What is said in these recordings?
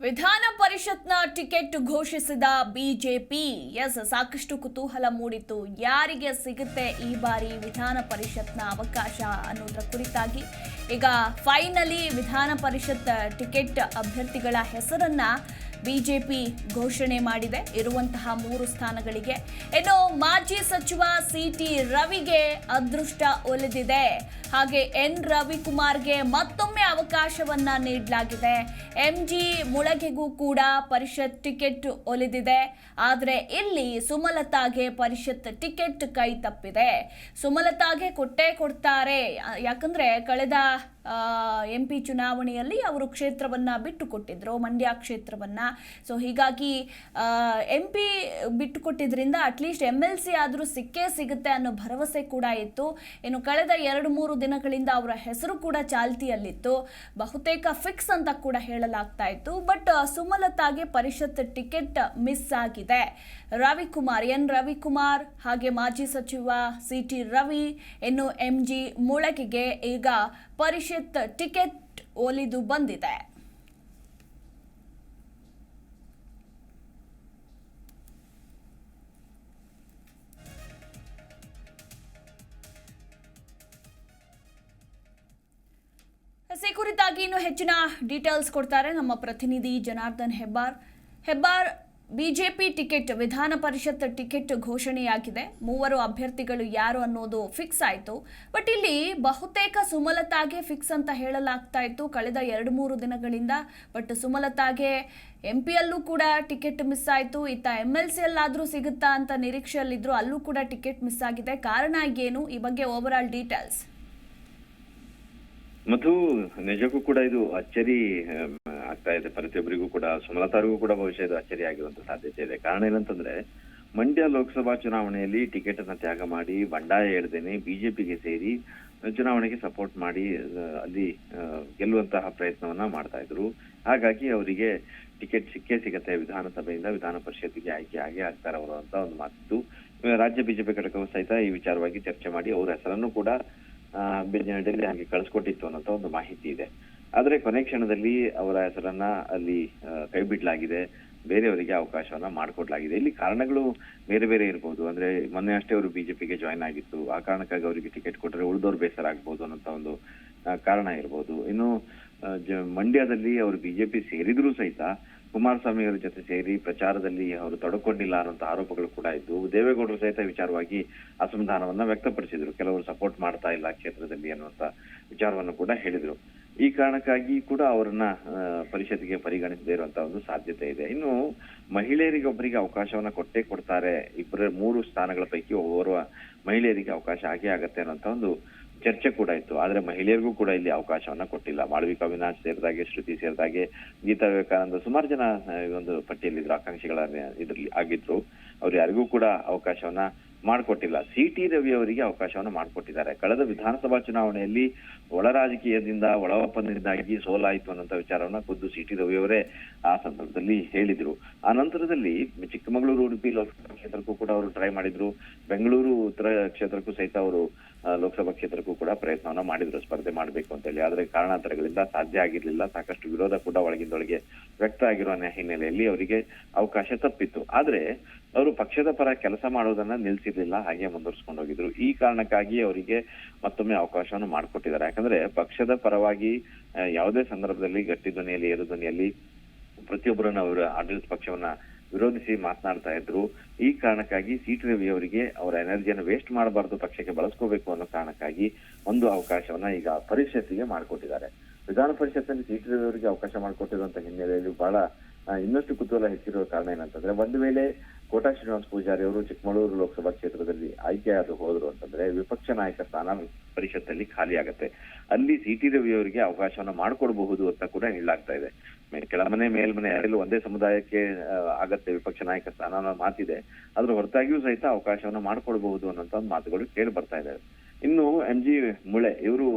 ವಿಧಾನ ಪರಿಷತ್ನ ಟಿಕೆಟ್ ಘೋಷಿಸಿದ ಬಿಜೆಪಿ. ಸಾಕಷ್ಟು ಕುತೂಹಲ ಮೂಡಿತ್ತು. ಯಾರಿಗೆ ಸಿಗುತ್ತೆ ಈ ಬಾರಿ ವಿಧಾನ ಪರಿಷತ್ನ ಅವಕಾಶ ಅನ್ನೋದರ ಕುರಿತಾಗಿ ಈಗ ಫೈನಲಿ ವಿಧಾನ ಪರಿಷತ್ ಟಿಕೆಟ್ ಅಭ್ಯರ್ಥಿಗಳ ಹೆಸರನ್ನ ಬಿಜೆಪಿ ಘೋಷಣೆ ಮಾಡಿದೆ. ಇರುವಂತಹ 3 ಸ್ಥಾನಗಳಿಗೆ ಇನ್ನು ಮಾಜಿ ಸಚಿವ ಸಿಟಿ ರವಿಗೆ ಅದೃಷ್ಟ ಒಲಿದಿದೆ. ಹಾಗೆ ಎನ್ ರವಿಕುಮಾರ್ಗೆ ಮತ್ತೊಮ್ಮೆ ಅವಕಾಶವನ್ನ ನೀಡಲಾಗಿದೆ. ಎಂಜಿ ಮುಳಗೆಗೂ ಕೂಡ ಪರಿಷತ್ ಟಿಕೆಟ್ ಒಲಿದಿದೆ. ಆದರೆ ಇಲ್ಲಿ ಸುಮಲತಾಗೆ ಪರಿಷತ್ ಟಿಕೆಟ್ ಕೈ ತಪ್ಪಿದೆ. ಸುಮಲತಾಗೆ ಕೊಡ್ತಾರೆ, ಯಾಕಂದ್ರೆ ಕಳೆದ MP ಚುನಾವಣೆಯಲ್ಲಿ ಅವರು ಕ್ಷೇತ್ರವನ್ನ ಬಿಟ್ಟುಕೊಟ್ಟಿದ್ರು, ಮಂಡ್ಯ ಕ್ಷೇತ್ರವನ್ನ. ಸೊ ಹೀಗಾಗಿ MP ಬಿಟ್ಟುಕೊಟ್ಟಿದ್ರಿಂದ ಅಟ್ಲೀಸ್ಟ್ MLC ಆದರೂ ಸಿಕ್ಕೇ ಸಿಗುತ್ತೆ ಅನ್ನೋ ಭರವಸೆ ಕೂಡ ಇತ್ತು. ಇನ್ನು ಕಳೆದ 2-3 ದಿನಗಳಿಂದ ಅವರ ಹೆಸರು ಕೂಡ ಚಾಲ್ತಿಯಲ್ಲಿತ್ತು. ಬಹುತೇಕ ಫಿಕ್ಸ್ ಅಂತ ಕೂಡ ಹೇಳಲಾಗ್ತಾ ಇತ್ತು. ಬಟ್ ಸುಮಲತಾಗೆ ಪರಿಷತ್ ಟಿಕೆಟ್ ಮಿಸ್ ಆಗಿದೆ. ಎನ್ ರವಿಕುಮಾರ್ ಹಾಗೆ ಮಾಜಿ ಸಚಿವ ಸಿಟಿ ರವಿ ಇನ್ನು MG ಮುಳಗಿಗೆ ಈಗ ಪರಿಷತ್ ಟಿಕೆಟ್ ಒಲಿದು ಬಂದಿದೆ. ಈ ಕುರಿತಾಗಿ ಇನ್ನು ಹೆಚ್ಚಿನ ಡೀಟೇಲ್ಸ್ ಕೊಡ್ತಾರೆ ನಮ್ಮ ಪ್ರತಿನಿಧಿ ಜನಾರ್ದನ್ ಹೆಬ್ಬಾರ್. ಬಿಜೆಪಿ ಟಿಕೆಟ್, ವಿಧಾನ ಪರಿಷತ್ ಟಿಕೆಟ್ ಘೋಷಣೆಯಾಗಿದೆ. 3 ಅಭ್ಯರ್ಥಿಗಳು ಯಾರು ಅನ್ನೋದು ಫಿಕ್ಸ್ ಆಯಿತು. ಬಟ್ ಇಲ್ಲಿ ಬಹುತೇಕ ಸುಮಲತಾಗೆ ಫಿಕ್ಸ್ ಅಂತ ಹೇಳಲಾಗ್ತಾ ಇತ್ತು ಕಳೆದ 2-3 ದಿನಗಳಿಂದ. ಬಟ್ ಸುಮಲತಾಗೆ MP ಯಲ್ಲೂ ಕೂಡ ಟಿಕೆಟ್ ಮಿಸ್ ಆಯಿತು. ಇತ್ತ MLC ಯಲ್ಲಾದರೂ ಸಿಗುತ್ತಾ ಅಂತ ನಿರೀಕ್ಷೆಯಲ್ಲಿದ್ರು, ಅಲ್ಲೂ ಕೂಡ ಟಿಕೆಟ್ ಮಿಸ್ ಆಗಿದೆ. ಕಾರಣ ಏನು? ಈ ಬಗ್ಗೆ ಓವರ್ ಆಲ್ ಡೀಟೇಲ್ಸ್. ಮತ್ತು ನಿಜಕ್ಕೂ ಕೂಡ ಇದು ಅಚ್ಚರಿ ಆಗ್ತಾ ಇದೆ ಪ್ರತಿಯೊಬ್ಬರಿಗೂ ಕೂಡ. ಸುಮಲತಾರಿಗೂ ಕೂಡ ಬಹುಶಃ ಇದು ಅಚ್ಚರಿ ಆಗಿರುವಂತ ಸಾಧ್ಯತೆ ಇದೆ. ಕಾರಣ ಏನಂತಂದ್ರೆ, ಮಂಡ್ಯ ಲೋಕಸಭಾ ಚುನಾವಣೆಯಲ್ಲಿ ಟಿಕೆಟ್ ಅನ್ನ ತ್ಯಾಗ ಮಾಡಿ ಬಂಡಾಯ ಎಳೆದೇನೆ ಬಿಜೆಪಿಗೆ ಸೇರಿ ಚುನಾವಣೆಗೆ ಸಪೋರ್ಟ್ ಮಾಡಿ ಅಲ್ಲಿ ಗೆಲ್ಲುವಂತಹ ಪ್ರಯತ್ನವನ್ನ ಮಾಡ್ತಾ ಇದ್ರು. ಹಾಗಾಗಿ ಅವರಿಗೆ ಟಿಕೆಟ್ ಸಿಕ್ಕೇ ಸಿಗತ್ತೆ, ವಿಧಾನಸಭೆಯಿಂದ ವಿಧಾನ ಪರಿಷತ್ತಿಗೆ ಆಯ್ಕೆ ಆಗೇ ಆಗ್ತಾರೆ ಅವರು ಅಂತ ಒಂದು ಮಾತಿತ್ತು. ರಾಜ್ಯ ಬಿಜೆಪಿ ಘಟಕವು ಸಹಿತ ಈ ವಿಚಾರವಾಗಿ ಚರ್ಚೆ ಮಾಡಿ ಅವರ ಹೆಸರನ್ನು ಕೂಡ ಡೆಲ್ಲಿ ಹಾಗೆ ಕಳಿಸ್ಕೊಟ್ಟಿತ್ತು ಅನ್ನೋ ಒಂದು ಮಾಹಿತಿ ಇದೆ. ಆದ್ರೆ ಕೊನೆ ಕ್ಷಣದಲ್ಲಿ ಅವರ ಹೆಸರನ್ನ ಅಲ್ಲಿ ಕೈ ಬಿಡ್ಲಾಗಿದೆ, ಬೇರೆಯವರಿಗೆ ಅವಕಾಶವನ್ನ ಮಾಡಿಕೊಡ್ಲಾಗಿದೆ. ಇಲ್ಲಿ ಕಾರಣಗಳು ಬೇರೆ ಬೇರೆ ಇರ್ಬೋದು. ಅಂದ್ರೆ ಮೊನ್ನೆ ಅಷ್ಟೇ ಅವರು ಬಿಜೆಪಿಗೆ ಜಾಯ್ನ್ ಆಗಿತ್ತು, ಆ ಕಾರಣಕ್ಕಾಗಿ ಅವರಿಗೆ ಟಿಕೆಟ್ ಕೊಟ್ಟರೆ ಉಳಿದವ್ರು ಬೇಸರ ಆಗ್ಬೋದು ಅನ್ನೋ ಒಂದು ಕಾರಣ ಇರ್ಬೋದು. ಇನ್ನು ಮಂಡ್ಯದಲ್ಲಿ ಅವರು ಬಿಜೆಪಿ ಸೇರಿದ್ರು ಸಹಿತ ಕುಮಾರಸ್ವಾಮಿ ಅವರ ಜೊತೆ ಸೇರಿ ಪ್ರಚಾರದಲ್ಲಿ ಅವರು ತೊಡಕೊಂಡಿಲ್ಲ ಅನ್ನುವಂತ ಆರೋಪಗಳು ಕೂಡ ಇದ್ದು, ದೇವೇಗೌಡರು ಸಹಿತ ವಿಚಾರವಾಗಿ ಅಸಮಾಧಾನವನ್ನ ವ್ಯಕ್ತಪಡಿಸಿದ್ರು. ಕೆಲವರು ಸಪೋರ್ಟ್ ಮಾಡ್ತಾ ಇಲ್ಲ ಕ್ಷೇತ್ರದಲ್ಲಿ ಅನ್ನುವಂತ ವಿಚಾರವನ್ನು ಕೂಡ ಹೇಳಿದ್ರು. ಈ ಕಾರಣಕ್ಕಾಗಿ ಕೂಡ ಅವರನ್ನ ಪರಿಷತ್ತಿಗೆ ಪರಿಗಣಿಸದೇ ಇರುವಂತಹ ಒಂದು ಸಾಧ್ಯತೆ ಇದೆ. ಇನ್ನು ಮಹಿಳೆಯರಿಗೊಬ್ಬರಿಗೆ ಅವಕಾಶವನ್ನ ಕೊಡ್ತಾರೆ. 3 ಸ್ಥಾನಗಳ ಪೈಕಿ ಓರ್ವ ಮಹಿಳೆಯರಿಗೆ ಅವಕಾಶ ಆಗೇ ಆಗತ್ತೆ ಅನ್ನುವಂತ ಒಂದು ಚರ್ಚೆ ಕೂಡ ಇತ್ತು. ಆದ್ರೆ ಮಹಿಳೆಯರಿಗೂ ಕೂಡ ಇಲ್ಲಿ ಅವಕಾಶವನ್ನ ಕೊಟ್ಟಿಲ್ಲ. ಮಾಳವಿಕಾ ಅವಿನಾಶ್ ಸೇರಿದಾಗೆ, ಶ್ರುತಿ ಸೇರಿದಾಗೆ, ಗೀತಾ ವಿವೇಕಾನಂದ ಸುಮಾರು ಜನ ಒಂದು ಪಟ್ಟಿಯಲ್ಲಿದ್ರು, ಆಕಾಂಕ್ಷಿಗಳ ಇದ್ರಲ್ಲಿ ಆಗಿದ್ರು. ಅವ್ರು ಯಾರಿಗೂ ಕೂಡ ಅವಕಾಶವನ್ನ ಮಾಡಿಕೊಟ್ಟಿಲ್ಲ. ಸಿಟಿ ರವಿ ಅವರಿಗೆ ಅವಕಾಶವನ್ನ ಮಾಡಿಕೊಟ್ಟಿದ್ದಾರೆ. ಕಳೆದ ವಿಧಾನಸಭಾ ಚುನಾವಣೆಯಲ್ಲಿ ಒಳ ರಾಜಕೀಯದಿಂದ, ಒಳ ಒಪ್ಪಂದದಿಂದಾಗಿ ಸೋಲಾಯಿತು ಅನ್ನೋ ವಿಚಾರವನ್ನ ಖುದ್ದು ಸಿಟಿ ರವಿ ಅವರೇ ಆ ಸಂದರ್ಭದಲ್ಲಿ ಹೇಳಿದ್ರು. ಆ ನಂತರದಲ್ಲಿ ಚಿಕ್ಕಮಗಳೂರು, ಉಡುಪಿ ಲೋಕಸಭಾ ಕ್ಷೇತ್ರಕ್ಕೂ ಕೂಡ ಅವರು ಟ್ರೈ ಮಾಡಿದ್ರು. ಬೆಂಗಳೂರು ಉತ್ತರ ಕ್ಷೇತ್ರಕ್ಕೂ ಸಹಿತ ಅವರು ಲೋಕಸಭಾ ಕ್ಷೇತ್ರಕ್ಕೂ ಕೂಡ ಪ್ರಯತ್ನವನ್ನ ಮಾಡಿದ್ರು ಸ್ಪರ್ಧೆ ಮಾಡಬೇಕು ಅಂತ ಹೇಳಿ. ಆದ್ರೆ ಕಾರಣಾಂತರಗಳಿಂದ ಸಾಧ್ಯ ಆಗಿರ್ಲಿಲ್ಲ. ಸಾಕಷ್ಟು ವಿರೋಧ ಕೂಡ ಒಳಗಿಂದೊಳಗೆ ವ್ಯಕ್ತ ಆಗಿರುವ ಹಿನ್ನೆಲೆಯಲ್ಲಿ ಅವರಿಗೆ ಅವಕಾಶ ತಪ್ಪಿತ್ತು. ಆದ್ರೆ ಅವರು ಪಕ್ಷದ ಪರ ಕೆಲಸ ಮಾಡೋದನ್ನ ನಿಲ್ಸಿರ್ಲಿಲ್ಲ, ಹಾಗೆ ಮುಂದುವರ್ಸ್ಕೊಂಡು ಹೋಗಿದ್ರು. ಈ ಕಾರಣಕ್ಕಾಗಿ ಅವರಿಗೆ ಮತ್ತೊಮ್ಮೆ ಅವಕಾಶವನ್ನು ಮಾಡಿಕೊಟ್ಟಿದ್ದಾರೆ. ಯಾಕಂದ್ರೆ ಪಕ್ಷದ ಪರವಾಗಿ ಯಾವುದೇ ಸಂದರ್ಭದಲ್ಲಿ ಗಟ್ಟಿ ಧ್ವನಿಯಲ್ಲಿ, ಏರು ಧ್ವನಿಯಲ್ಲಿ ಪ್ರತಿಯೊಬ್ಬರನ್ನ ಅವರ ಆಡಳಿತ ಪಕ್ಷವನ್ನ ವಿರೋಧಿಸಿ ಮಾತನಾಡ್ತಾ ಇದ್ರು. ಈ ಕಾರಣಕ್ಕಾಗಿ ಸಿಟಿ ರವಿ ಅವರಿಗೆ ಅವರ ಎನರ್ಜಿಯನ್ನು ವೇಸ್ಟ್ ಮಾಡಬಾರ್ದು, ಪಕ್ಷಕ್ಕೆ ಬಳಸ್ಕೋಬೇಕು ಅನ್ನೋ ಕಾರಣಕ್ಕಾಗಿ ಒಂದು ಅವಕಾಶವನ್ನ ಈಗ ಪರಿಷತ್ತಿಗೆ ಮಾಡಿಕೊಟ್ಟಿದ್ದಾರೆ. ವಿಧಾನ ಪರಿಷತ್ನಲ್ಲಿ ಸಿಟಿ ರವಿ ಅವರಿಗೆ ಅವಕಾಶ ಮಾಡಿಕೊಟ್ಟಿರುವಂತ ಹಿನ್ನೆಲೆಯಲ್ಲಿ ಬಹಳ ಇನ್ನಷ್ಟು ಕುತೂಹಲ ಹೆಚ್ಚಿರುವ ಕಾರಣ ಏನಂತಂದ್ರೆ, ಒಂದು ವೇಳೆ ಕೋಟಾ ಶ್ರೀನಿವಾಸ ಪೂಜಾರಿ ಅವರು ಚಿಕ್ಕಮಗಳೂರು ಲೋಕಸಭಾ ಕ್ಷೇತ್ರದಲ್ಲಿ ಆಯ್ಕೆಯಾದ ಹೋದ್ರು ಅಂತಂದ್ರೆ ವಿಪಕ್ಷ ನಾಯಕ ಸ್ಥಾನ ಪರಿಷತ್ತಲ್ಲಿ ಖಾಲಿ ಆಗತ್ತೆ. ಅಲ್ಲಿ ಸಿಟಿ ರವಿ ಅವರಿಗೆ ಅವಕಾಶವನ್ನ ಮಾಡಿಕೊಡಬಹುದು ಅಂತ ಕೂಡ ಹೇಳಲಾಗ್ತಾ ಇದೆ. ಕೆಳಮನೆ ಮೇಲ್ಮನೆ ಯಾರೆಲ್ಲೂ ಒಂದೇ ಸಮುದಾಯಕ್ಕೆ ಆಗತ್ತೆ ವಿಪಕ್ಷ ನಾಯಕ ಸ್ಥಾನ ಅನ್ನೋ ಮಾತಿದೆ. ಅದ್ರ ಹೊರತಾಗಿಯೂ ಸಹಿತ ಅವಕಾಶವನ್ನ ಮಾಡಿಕೊಡಬಹುದು ಅನ್ನೋಂತ ಒಂದು ಮಾತುಗಳು ಕೇಳಿ ಬರ್ತಾ ಇದ್ದಾವೆ. ಇನ್ನು MG ಮುಳೆ ಇವರು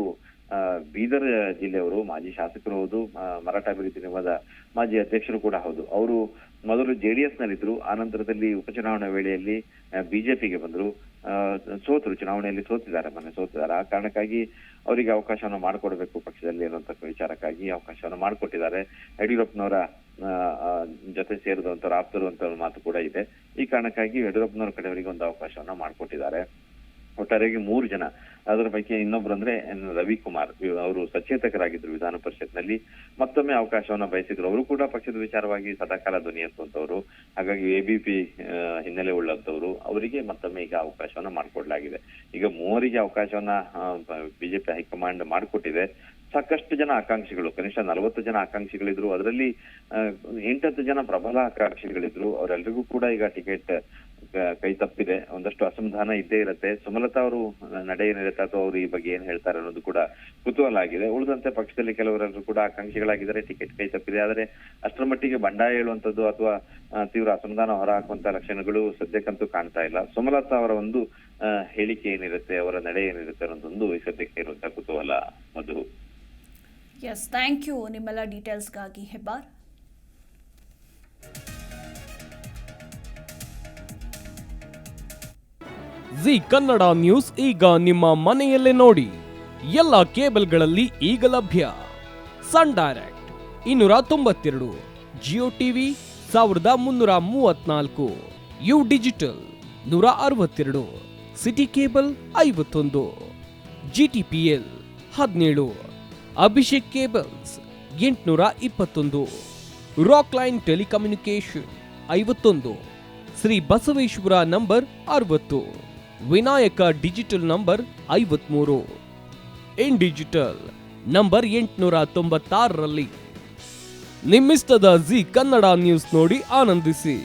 ಬೀದರ್ ಜಿಲ್ಲೆಯವರು, ಮಾಜಿ ಶಾಸಕರು ಹೌದು, ಮರಾಠ ಅಭಿವೃದ್ಧಿ ನಿಗಮದ ಮಾಜಿ ಅಧ್ಯಕ್ಷರು ಕೂಡ ಹೌದು. ಅವರು ಮೊದಲು JDS ನಲ್ಲಿದ್ರು. ಆ ನಂತರದಲ್ಲಿ ಉಪಚುನಾವಣಾ ವೇಳೆಯಲ್ಲಿ ಬಿಜೆಪಿಗೆ ಬಂದ್ರು, ಸೋತರು, ಚುನಾವಣೆಯಲ್ಲಿ ಮೊನ್ನೆ ಸೋತಿದ್ದಾರೆ. ಆ ಕಾರಣಕ್ಕಾಗಿ ಅವರಿಗೆ ಅವಕಾಶವನ್ನು ಮಾಡಿಕೊಡ್ಬೇಕು ಪಕ್ಷದಲ್ಲಿ ಅನ್ನುವಂತ ವಿಚಾರಕ್ಕಾಗಿ ಅವಕಾಶವನ್ನು ಮಾಡಿಕೊಟ್ಟಿದ್ದಾರೆ. ಯಡಿಯೂರಪ್ಪನವರ ಜೊತೆ ಸೇರಿದಂತವ್ರು ಆಪ್ತರು ಅಂತ ಮಾತು ಕೂಡ ಇದೆ. ಈ ಕಾರಣಕ್ಕಾಗಿ ಯಡಿಯೂರಪ್ಪನವರ ಕಡೆಯವರಿಗೆ ಒಂದು ಅವಕಾಶವನ್ನ ಮಾಡಿಕೊಟ್ಟಿದ್ದಾರೆ. ಒಟ್ಟಾರೆಯಾಗಿ 3 ಜನ, ಅದರ ಪೈಕಿ ಇನ್ನೊಬ್ರು ಅಂದ್ರೆ ರವಿಕುಮಾರ್, ಅವರು ಸಚೇತಕರಾಗಿದ್ರು ವಿಧಾನ ಪರಿಷತ್ನಲ್ಲಿ, ಮತ್ತೊಮ್ಮೆ ಅವಕಾಶವನ್ನ ಬಯಸಿದ್ರು. ಅವರು ಕೂಡ ಪಕ್ಷದ ವಿಚಾರವಾಗಿ ಸದಾಕಾಲ ಧ್ವನಿ ಎತ್ತುವಂತವ್ರು, ಹಾಗಾಗಿ ಎಬಿಪಿ ಹಿನ್ನೆಲೆ ಉಳ್ಳಂತವ್ರು. ಅವರಿಗೆ ಮತ್ತೊಮ್ಮೆ ಈಗ ಅವಕಾಶವನ್ನ ಮಾಡಿಕೊಡ್ಲಾಗಿದೆ. ಈಗ 3 ಅವಕಾಶವನ್ನ ಬಿಜೆಪಿ ಹೈಕಮಾಂಡ್ ಮಾಡಿಕೊಟ್ಟಿದೆ. ಸಾಕಷ್ಟು ಜನ ಆಕಾಂಕ್ಷಿಗಳು, ಕನಿಷ್ಠ 40 ಜನ ಆಕಾಂಕ್ಷಿಗಳಿದ್ರು. ಅದರಲ್ಲಿ 8 ಜನ ಪ್ರಬಲ ಆಕಾಂಕ್ಷಿಗಳಿದ್ರು. ಅವರೆಲ್ಲರಿಗೂ ಕೂಡ ಈಗ ಟಿಕೆಟ್ ಕೈ ತಪ್ಪಿದೆ. ಒಂದಷ್ಟು ಅಸಮಾಧಾನ ಇದ್ದೇ ಇರುತ್ತೆ. ಸುಮಲತಾ ಅವರು ನಡೆ ಏನಿರುತ್ತೆ ಅಥವಾ ಅವರು ಈ ಬಗ್ಗೆ ಏನ್ ಹೇಳ್ತಾರೆ ಅನ್ನೋದು ಕೂಡ ಕುತೂಹಲ ಆಗಿದೆ. ಉಳಿದಂತೆ ಪಕ್ಷದಲ್ಲಿ ಕೆಲವರೆಲ್ಲರೂ ಕೂಡ ಆಕಾಂಕ್ಷಿಗಳಾಗಿದ್ದಾರೆ, ಟಿಕೆಟ್ ಕೈ ತಪ್ಪಿದೆ. ಆದ್ರೆ ಅಷ್ಟರ ಮಟ್ಟಿಗೆ ಬಂಡಾಯ ಹೇಳುವಂತದ್ದು ಅಥವಾ ತೀವ್ರ ಅಸಮಾಧಾನ ಹೊರಹಾಕುವಂತ ಲಕ್ಷಣಗಳು ಸದ್ಯಕ್ಕಂತೂ ಕಾಣ್ತಾ ಇಲ್ಲ. ಸುಮಲತಾ ಅವರ ಒಂದು ಹೇಳಿಕೆ ಏನಿರುತ್ತೆ, ಅವರ ನಡೆ ಏನಿರುತ್ತೆ ಅನ್ನೋದೊಂದು ಈ ಸದ್ಯಕ್ಕೆ ಇರುವಂತ ಕುತೂಹಲ. ಮಧು. ಎಸ್, ಥ್ಯಾಂಕ್ ಯು ನಿಮ್ಮೆಲ್ಲ ಡೀಟೇಲ್ಸ್ಗಾಗಿ ಹೆಬ್ಬಾರ್. ಜಿ ಕನ್ನಡ ನ್ಯೂಸ್ ಈಗ ನಿಮ್ಮ ಮನೆಯಲ್ಲೇ ನೋಡಿ. ಎಲ್ಲ ಕೇಬಲ್ಗಳಲ್ಲಿ ಈಗ ಲಭ್ಯ. Sun Direct 292, Jio TV 1334, U digital 162, City cable 51, GTPL 17, Abhishek cables 821, Rockline telecommunication 51, Shri Basaveshwara number 60, Vinayaka digital number 53, in digital number 896ರಲ್ಲಿ. ನಿಮ್ಮಿಸ್ತದ ಜಿ ಕನ್ನಡ ನ್ಯೂಸ್ ನೋಡಿ ಆನಂದಿಸಿ.